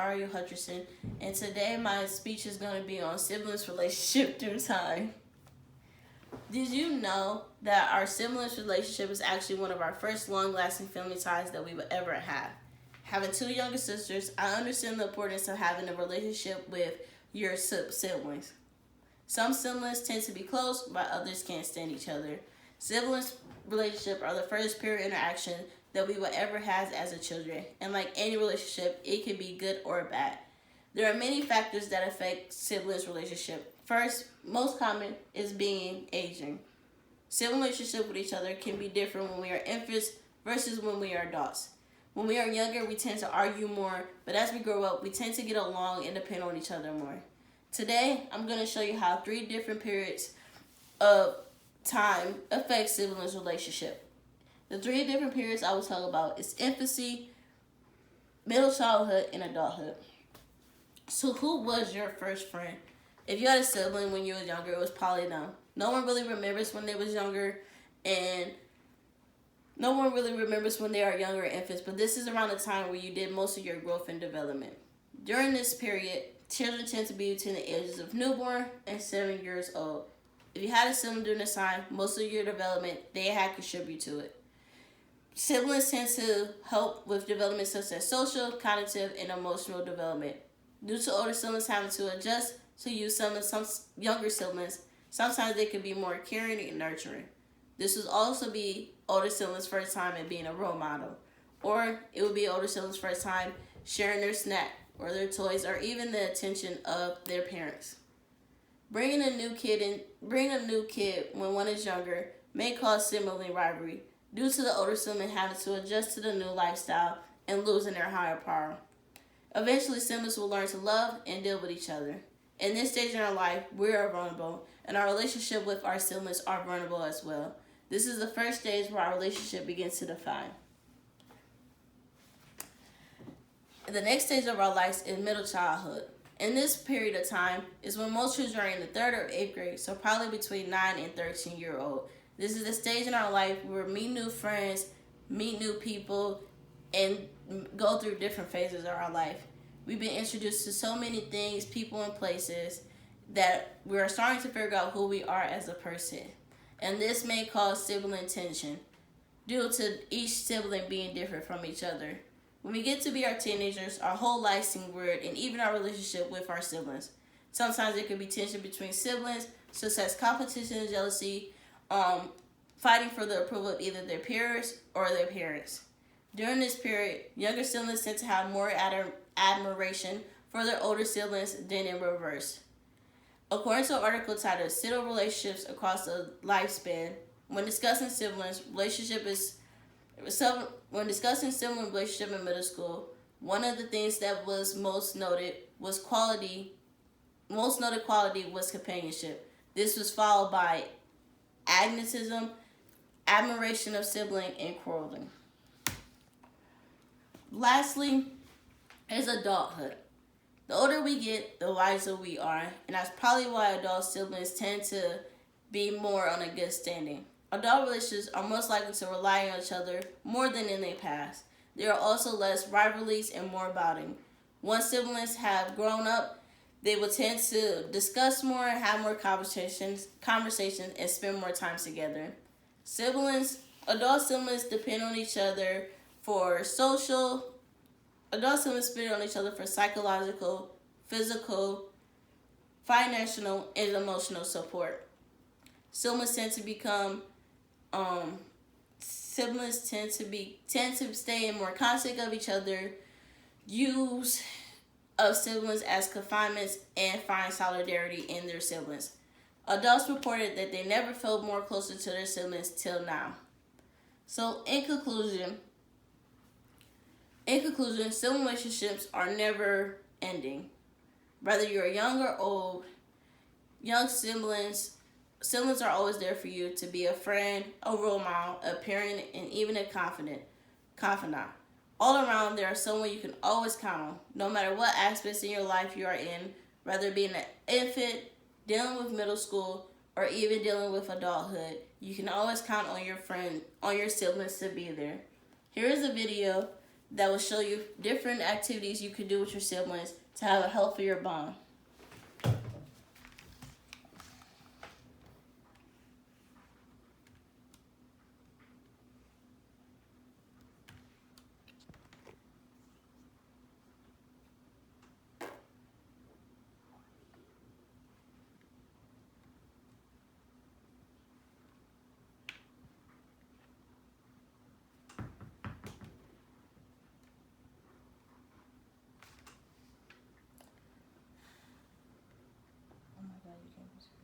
Aria Hutcherson, and today my speech is going to be on siblings' relationship through time. Did you know that our siblings' relationship is actually one of our first long-lasting family ties that we would ever have? Having two younger sisters, I understand the importance of having a relationship with your siblings. Some siblings tend to be close, while others can't stand each other. Siblings' relationship are the first pure interaction that we will ever have as a children, and like any relationship, it can be good or bad. There are many factors that affect siblings' relationship. First, most common is being aging. Sibling relationship with each other can be different when we are infants versus when we are adults. When we are younger, we tend to argue more, but as we grow up, we tend to get along and depend on each other more. Today, I'm going to show you how 3 different periods of time affect siblings' relationship. The 3 different periods I will talk about is infancy, middle childhood, and adulthood. So who was your first friend? If you had a sibling when you were younger, it was probably them. No one really remembers when they was younger, and no one really remembers when they are younger infants, but this is around the time where you did most of your growth and development. During this period, children tend to be between the ages of newborn and 7 years old. If you had a sibling during this time, most of your development, they had contributed to it. Siblings tend to help with development such as social, cognitive, and emotional development. Due to older siblings having to adjust to use some younger siblings, sometimes they can be more caring and nurturing. This would also be older siblings' first time in being a role model. Or it would be older siblings' first time sharing their snack or their toys or even the attention of their parents. Bringing a new kid when one is younger may cause sibling rivalry due to the older sibling having to adjust to the new lifestyle and losing their higher power. Eventually, siblings will learn to love and deal with each other. In this stage in our life, we are vulnerable, and our relationship with our siblings are vulnerable as well. This is the first stage where our relationship begins to define. The next stage of our lives is middle childhood. In this period of time is when most children are in the 3rd or 8th grade, so probably between 9 and 13-year-old. This is the stage in our life where we meet new friends, meet new people, and go through different phases of our life. We've been introduced to so many things, people, and places that we are starting to figure out who we are as a person. And this may cause sibling tension due to each sibling being different from each other. When we get to be our teenagers, our whole life seems weird, and even our relationship with our siblings. Sometimes there could be tension between siblings, such as competition and jealousy, fighting for the approval of either their peers or their parents. During this period, younger siblings tend to have more admiration for their older siblings than in reverse. According to an article titled Sibling Relationships Across the Lifespan, when discussing sibling relationship in middle school, one of the things that was most noted quality was companionship. This was followed by agnosticism, admiration of sibling, and quarreling. Lastly, is adulthood. The older we get, the wiser we are, and that's probably why adult siblings tend to be more on a good standing. Adult relationships are most likely to rely on each other more than in their past. There are also less rivalries and more bonding. Once siblings have grown up, they will tend to discuss more, have more conversations, and spend more time together. Adult siblings depend on each other for social. Adult siblings depend on each other for psychological, physical, financial, and emotional support. Siblings tend to stay in more contact of each other, use of siblings as confinements, and find solidarity in their siblings. Adults reported that they never felt more closer to their siblings till now. So in conclusion, sibling relationships are never ending. Whether you're young or old, siblings are always there for you to be a friend, a role model, a parent, and even a confidant. All around, there are someone you can always count on, no matter what aspects in your life you are in, whether being an infant, dealing with middle school, or even dealing with adulthood. You can always count on your siblings to be there. Here is a video that will show you different activities you can do with your siblings to have a healthier bond. Oh my God, you can't whisper.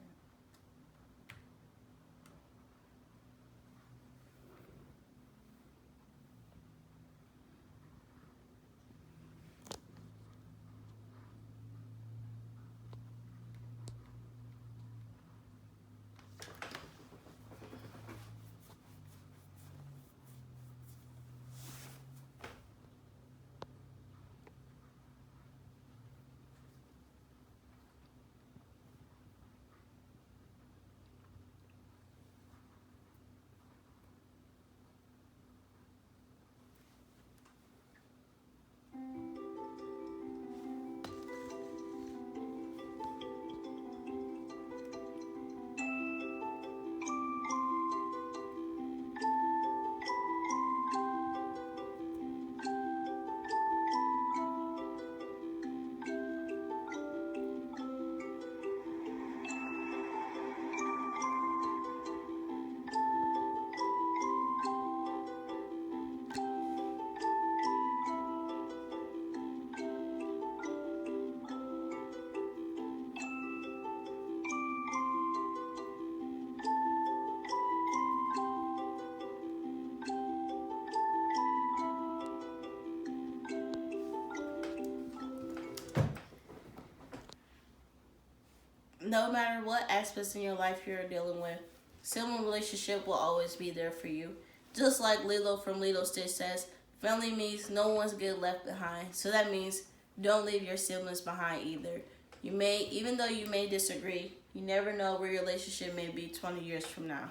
No matter what aspects in your life you're dealing with, sibling relationship will always be there for you. Just like Lilo from Lilo Stitch says, family means no one's get left behind. So that means don't leave your siblings behind either. Even though you may disagree, you never know where your relationship may be 20 years from now.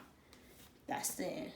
That's the end.